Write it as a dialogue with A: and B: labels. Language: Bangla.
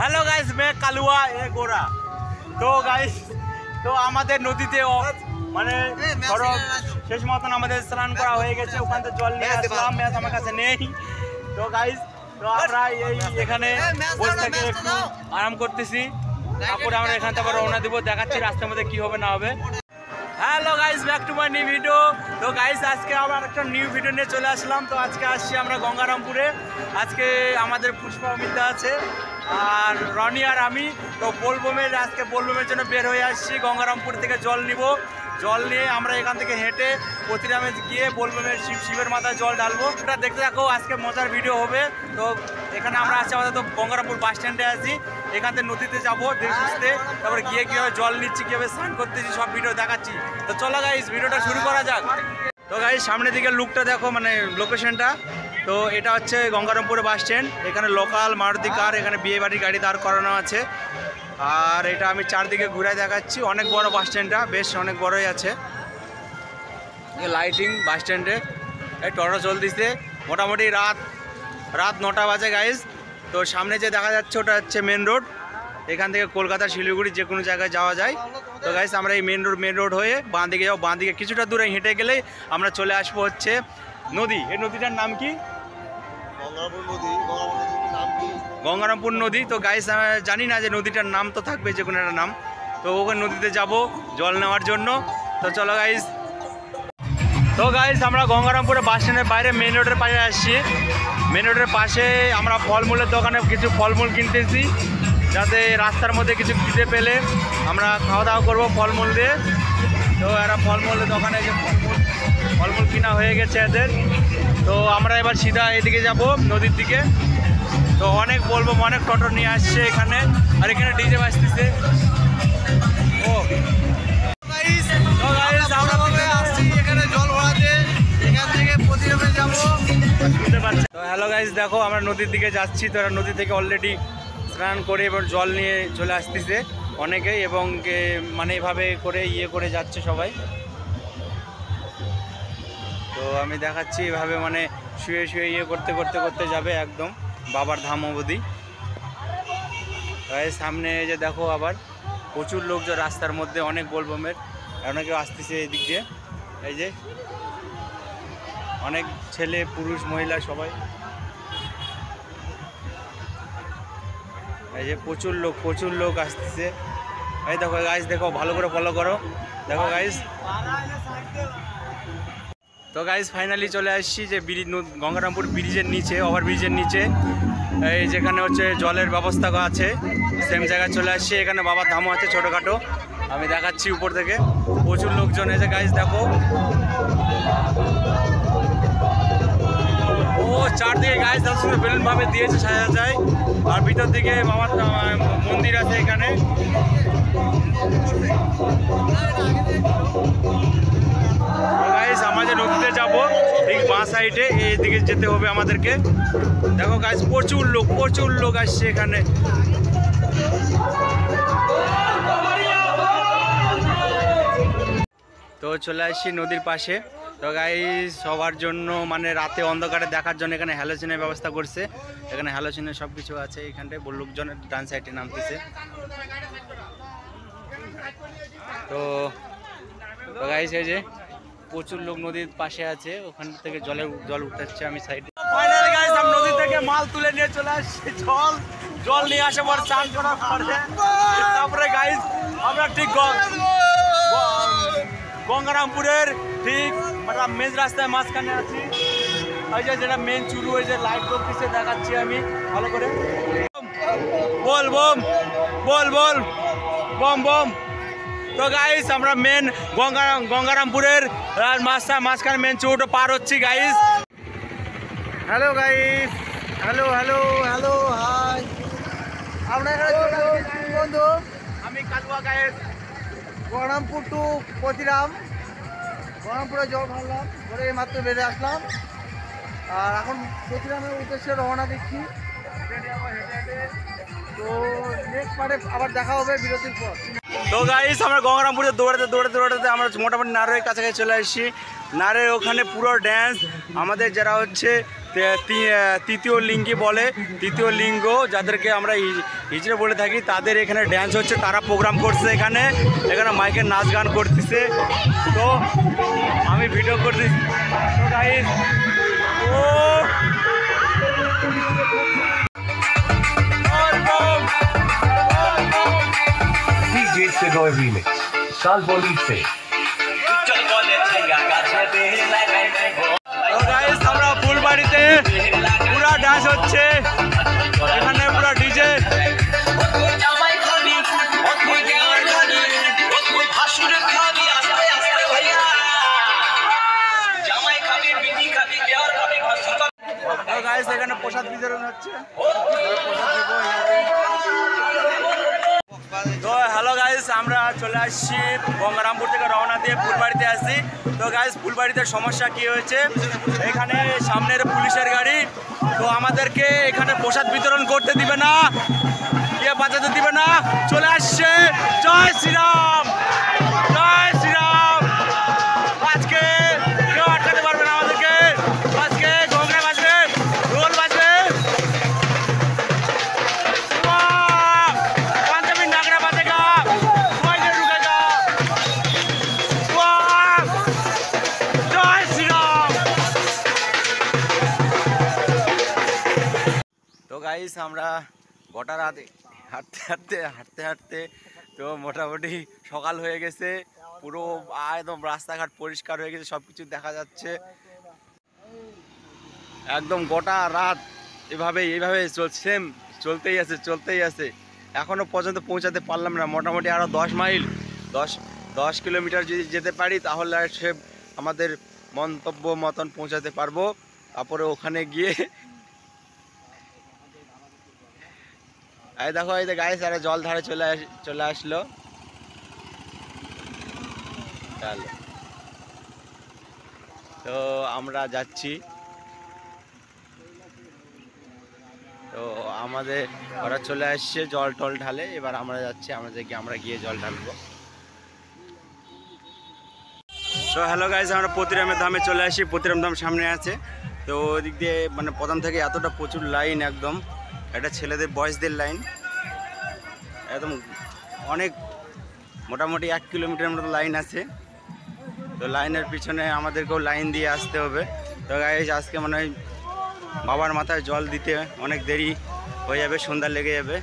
A: हेलो गाइस मैं कालुआ ए गोरा। तो गाइस তো আমাদের নদীতে মানে ধরো শেষ মতন আমাদের স্নান করা হয়ে গেছে, ওখান থেকে জল নিয়ে আসলাম, ম্যাচ আমার কাছে নেই। তো গাইস তো আমরা এই এখানে বসে থেকে একটু আরাম করতেছি, তারপরে আমরা এখান থেকে রওনা দিব, দেখাচ্ছি রাস্তার মধ্যে কি হবে না হবে। Hello guys back to my new video. তো গাইস আজকে আবার একটা নিউ ভিডিও নিয়ে চলে আসলাম। তো আজকে আসছি আমরা গঙ্গারামপুরে। আজকে আমাদের পুষ্পা অমিতা আছে আর রনি আর আমি। তো বোলবমের আজকে বোলবমের জন্য বের হয়ে আসছি, গঙ্গারামপুর থেকে জল নিব। জল নিয়ে আমরা এখান থেকে হেঁটে প্রতিরামে গিয়ে বোলবমের শিবের মাথায় জল ঢালবো। এটা দেখতে থাকো, আজকে মজার ভিডিও হবে। তো এখানে আমরা আছি আমাদের তো গঙ্গারামপুর বাস স্ট্যান্ডে আছি, এখান থেকে নদীতে যাবো ধীরে সুস্থে, তারপরে গিয়ে কীভাবে জল নিচ্ছি, কীভাবে স্নান করতেছি সব ভিডিও দেখাচ্ছি। তো চলো গাইস ভিডিওটা শুরু করা যাক। তো গাইস সামনের দিকে লুকটা দেখো, মানে লোকেশনটা। তো এটা হচ্ছে গঙ্গারামপুরে বাস স্ট্যান্ড, এখানে লোকাল মারুতি কার, এখানে বিয়ে বাড়ির গাড়ি দাঁড় করানো আছে। আর এটা আমি চারদিকে ঘুরে দেখাচ্ছি, অনেক বড় বাস স্ট্যান্ডটা, বেশ অনেক বড়ই আছে। লাইটিং বাস স্ট্যান্ডে, এই টোটো চলতেছে, মোটামুটি রাত 9টা বাজে গাইস। তো সামনে যে দেখা যাচ্ছে ওটা হচ্ছে মেন রোড, এখান থেকে কলকাতা শিলিগুড়ি যে কোনো জায়গায় যাওয়া যায়। তো গাইস আমরা এই মেন রোড হয়ে বাঁ দিকে যাবো, বাঁ দিকে কিছুটা দূরে হেঁটে গেলেই আমরা চলে আসবো হচ্ছে নদী। এই নদীটার নাম কি? গঙ্গারামপুর নদী। তো গাইস জানি না যে নদীটার নাম তো থাকবে যে কোনো একটা নাম। তো ওখানে নদীতে যাব জল নেওয়ার জন্য। তো চলো গাইস। তো গাইস আমরা গঙ্গারামপুরে বাস স্ট্যান্ডের বাইরে মেন রোডের পাশে আসছি। মেন রোডের পাশে আমরা ফলমূলের দোকানে কিছু ফলমূল কিনতেছি, যাতে রাস্তার মধ্যে কিছু খিদে পেলে আমরা খাওয়া দাওয়া করবো ফলমূল দিয়ে। তো এরা ফলমূলের দোকানে যে ফলমূল কিনা হয়ে গেছে এদের। তো আমরা এবার সিধা এদিকে যাব নদীর দিকে। তো অনেক বলবো, অনেক টোটো নিয়ে আসছে এখানে, আর এখানে ডিজে বাজতেছে। ও এখানে জল ভরাতে, এখান থেকে প্রতিরমে যাবো। তো হ্যালো গাইস দেখো আমরা নদীর দিকে যাচ্ছি। তো এরা নদী থেকে অলরেডি স্নান করে এবার জল নিয়ে চলে আসতেছে অনেকেই, এবং মানে এভাবে করে যাচ্ছে সবাই। তো আমি দেখাচ্ছি এভাবে মানে শুয়ে করতে যাবে একদম বাবার ধাম অবধি। সামনে যে দেখো আবার প্রচুর লোকজন রাস্তার মধ্যে, অনেক বোলবমের, অনেকেও আসতেছে এই দিক দিয়ে। এই যে অনেক ছেলে পুরুষ মহিলা সবাই, এই যে প্রচুর লোক আসতেছে। এই দেখো গাইস, দেখো ভালো করে ফলো করো, দেখো গাইস। তো গাইস ফাইনালি চলে আসছি যে গঙ্গারামপুর ব্রিজের নিচে, ওভারব্রিজের নিচে, এই যেখানে হচ্ছে জলের ব্যবস্থা আছে, সেম জায়গায় চলে আসছি। এখানে বাবার ধামও আছে ছোটোখাটো, আমি দেখাচ্ছি উপর থেকে। প্রচুর লোকজন এসে গাইস দেখো, ও চারদিকে গাইস দর্শন বেলুন ভাবে দিয়েছে সাজা যায়। আর ভিতর দিকে বাবার মন্দির আছে এখানে। আমাদের নদীতে যাব ঠিক বাঁ সাইডে, এই দিকে যেতে হবে আমাদেরকে। দেখো গাইস প্রচুর লোক আসছে এখানে। তো চলে আসছি নদীর পাশে। তো গাইস সবার জন্য মানে রাতে অন্ধকারে দেখার জন্য এখানে হ্যালোজিনের ব্যবস্থা করছে। এখানে হ্যালোজিনের সব কিছু আছে এখানটায়, লোকজনের ডান সাইডে নামতেছে। তো গাইস এই যে প্রচুর লোক নদীর পাশে আছে, ওখান থেকে জল উঠাচ্ছে আমি সাইডে। ফাইনালি গাইস আমরা নদী থেকে মাল তুলে নিয়ে চলে আসছি, জল নিয়ে আসে পর চান করার পরে। তারপরে গাইস আমরা ঠিক গঙ্গারামপুরের ঠিক মেন রাস্তায় মাঝখানে আছি। ওই যে যেটা মেন চুরু, ওই যে লাইট করতেছে দেখাচ্ছি আমি ভালো করে। বল বম। তো গাইস আমরা মেন গঙ্গারামপুরের মাঝখানে মেন চুরুটা পার হচ্ছি guys. Hello guys, hello hi. আমরা এখানে চলে আসছি বন্ধু, আমি কালুয়া গাইস, গঙ্গারামপুর টু প্রতিরাম। গঙ্গারামপুরে জল ঢাললাম, ঘরে মাত্র বেড়ে আসলাম, আর এখন প্রতিরামের উদ্দেশ্যে রওনা দিচ্ছি। তো নেক্সট পার্টে আবার দেখা হবে বিরতির পর। তো গাইস আমরা গঙ্গারামপুরে দৌড়াতে আমরা মোটামুটি নারের কাছাকাছি চলে আসছি। নারের ওখানে পুরো ড্যান্স, আমাদের যারা হচ্ছে তৃতীয় লিঙ্গি বলে, তৃতীয় লিঙ্গ যাদেরকে আমরা হিজড়ে বলে থাকি, তাদের এখানে ড্যান্স হচ্ছে, তারা প্রোগ্রাম করছে এখানে মাইকের নাচ গান করতেছে। তো আমি ভিডিও করতেছি। তো গাইস ও
B: DJ Senoy Remix, Sal Bolise.
A: আমরা ফুলবাড়িতে পুরা ডান্স হচ্ছে, এখানে পুরা ডিজে। এখানে প্রসাদ বিতরণ হচ্ছে। তো হ্যালো গাইস, আমরা চলে আসছি গঙ্গারামপুর থেকে রওনা দিয়ে ফুলবাড়িতে আসছি। তো গাইস ফুলবাড়িতে সমস্যা কি হয়েছে, এখানে সামনের পুলিশের গাড়ি, তো আমাদেরকে এখানে প্রসাদ বিতরণ করতে দিবে না, কে বাঁচাতে দিবে না, চলে আসছে। জয় শ্রীরাম, জয় শ্রীরাম। আজকে কেউ আটকাতে পারবে না আমাদেরকে, আজকে গঙ্গা বাজবে, ঢোল বাজবে, পাঞ্জাবি নাগরা বাজেগা, ওয়াইজে ঢুকেগা। জয় শ্রীরাম। তো গাইস আমরা গোটা রাতে হাঁটতে হাঁটতে তো মোটামুটি সকাল হয়ে গেছে, পুরো একদম রাস্তাঘাট পরিষ্কার হয়ে গেছে, সব কিছু দেখা যাচ্ছে। একদম গোটা রাত এইভাবে চলতেই আছে। এখনও পর্যন্ত পৌঁছাতে পারলাম না। মোটামুটি আরও 10 কিলোমিটার যদি যেতে পারি তাহলে সে আমাদের মন্তব্য মতন পৌঁছাতে পারবো। তারপরে ওখানে গিয়ে এই দেখো, এই যে গাইস আরে জল ধারে চলে আসলো। চলো, তো আমরা যাচ্ছি। তো আমাদের ওরা চলে আসছে জল টল ঢালে, এবার আমরা যাচ্ছি, আমরা গিয়ে জল ঢালবো। তো হ্যালো গাইস, আমরা পতিরামের ধামে চলে আসি। পতিরাম ধাম সামনে আছে। তো ওদিক দিয়ে মানে প্রথম থেকে এতটা প্রচুর লাইন, একদম এটা ছেলেদের বয়সদের লাইন, একদম অনেক মোটামুটি 1 কিলোমিটার মতো লাইন আছে। তো লাইনের পিছনে আমাদেরকেও লাইন দিয়ে আসতে হবে। তো গাইস আজকে মনে হয় বাবার মাথায় জল দিতে অনেক দেরি হয়ে যাবে, সন্ধ্যা লেগে যাবে।